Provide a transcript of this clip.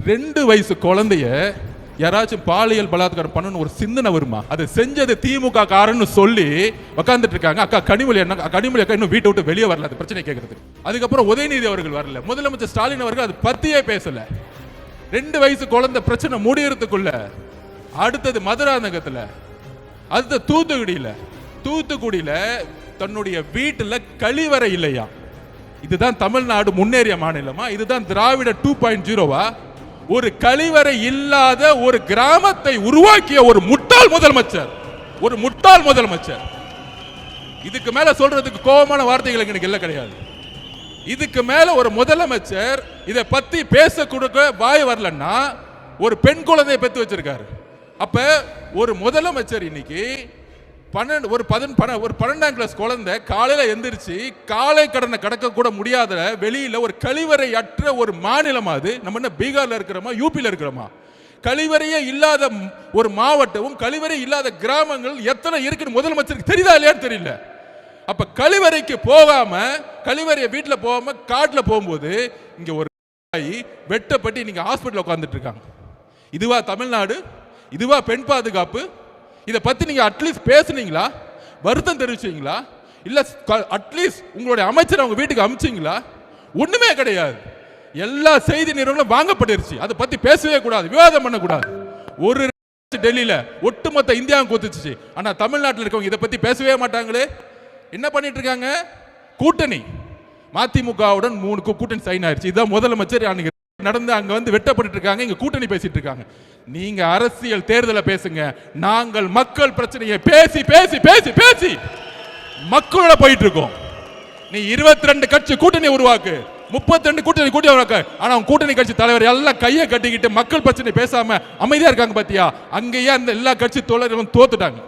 2 வயசு குழந்தைய யாராச்சும் பாலியல் பலாத்காரம் பண்ணணும் ஒரு சிந்தனை வருமா? அதை செஞ்சது திமுக காரன்னு சொல்லி உட்காந்துட்டு இருக்காங்க. அக்கா கனிமொழி அக்கா இன்னும் வீட்டை விட்டு வெளியே வரல, அது பிரச்சனை கேட்கறது. அதுக்கப்புறம் உதயநிதி அவர்கள் வரல, முதலமைச்சர் ஸ்டாலின் அவர்கள் அது பத்தியே பேசல. 2 வயசு குழந்தை பிரச்சனை முடியறதுக்குள்ள அடுத்தது மதுராந்தகத்துல, அடுத்த தூத்துக்குடியில தன்னுடைய வீட்டுல கழிவறை இல்லையா? இதுதான் தமிழ்நாடு முன்னேறிய மாநிலமா? இதுதான் திராவிட 2.0வா? ஒரு கழிவறை இல்லாத ஒரு கிராமத்தை உருவாக்கிய ஒரு முட்டாள் முதலமைச்சர். இதுக்கு மேல சொல்றதுக்கு கோபமான வார்த்தைகள் எனக்கு இல்ல கிடையாது. இதுக்கு மேல ஒரு முதலமைச்சர் இதை பத்தி பேச கொடுக்க வாய் வரலன்னா ஒரு பெண் குழந்தையை பெற்று வச்சிருக்காரு. அப்ப ஒரு முதலமைச்சர் இன்னைக்கு 12ஆம் கிளாஸ் குழந்தை காலையில எந்திரிச்சு காலை கடனை கடக்க கூட முடியாத வெளியில ஒரு கழிவறை அற்ற ஒரு மாநிலம் அது. நம்ம என்ன பீகார்ல இருக்கிறோமா, யூபியில் இருக்கிறோமா? கழிவறையே இல்லாத ஒரு மாவட்டமும் கழிவறை இல்லாத கிராமங்கள் எத்தனை இருக்குன்னு முதலமைச்சருக்கு தெரியுதா இல்லையான்னு தெரியல. அப்ப கழிவறைக்கு போகாம, கழிவறையை வீட்டில் போகாம காட்டுல போகும்போது இங்க ஒரு வெட்டப்பட்டு நீங்க ஹாஸ்பிட்டல் உட்கார்ந்துட்டு இருக்காங்க. இதுவா தமிழ்நாடு? இதுவா பெண் பாதுகாப்பு? இதை பத்தி நீங்க அட்லீஸ்ட் பேசுனீங்களா? வருத்தம் தெரிவிச்சீங்களா? இல்ல அட்லீஸ்ட் உங்களுடைய அமைச்சர் அவங்க வீட்டுக்கு அனுப்பிச்சீங்களா? ஒண்ணுமே கிடையாது. எல்லா செய்தி நிறுவனங்களும் வாங்கப்பட்டிருச்சு. அதை பத்தி பேசவே கூடாது, விவாதம் பண்ணக்கூடாது. ஒரு டெல்லியில ஒட்டுமொத்த இந்தியாவும் கூத்துச்சு. ஆனா தமிழ்நாட்டில் இருக்கவங்க இதை பத்தி பேசவே மாட்டாங்களே. என்ன பண்ணிட்டு இருக்காங்க? கூட்டணி மதிமுகவுடன் 3 கூட்டணி சைன் ஆயிடுச்சு. இதுதான் முதலமைச்சர் அன்னைக்கு நடந்து அங்க வந்து வெட்டப்பட்டு இருக்காங்க. இங்க கூட்டணி பேசிட்டு இருக்காங்க. நீங்க அரசியல் தேர்தலை பேசுங்க. நாங்கள் மக்கள் பிரச்சனையை பேசி பேசி பேசி பேசி மக்களோட போயிட்டு இருக்கோம். நீ 22 கட்சி கூட்டணி உருவாக்கு, 32 கூட்டணி உருவாக்கு. ஆனா கூட்டணி கட்சி தலைவர் எல்லாம் கையை கட்டிக்கிட்டு மக்கள் பிரச்சனை பேசாம அமைதியா இருக்காங்க. பாத்தியா? அங்கேயே அந்த எல்லா கட்சி தோழர்களும் தோத்துட்டாங்க.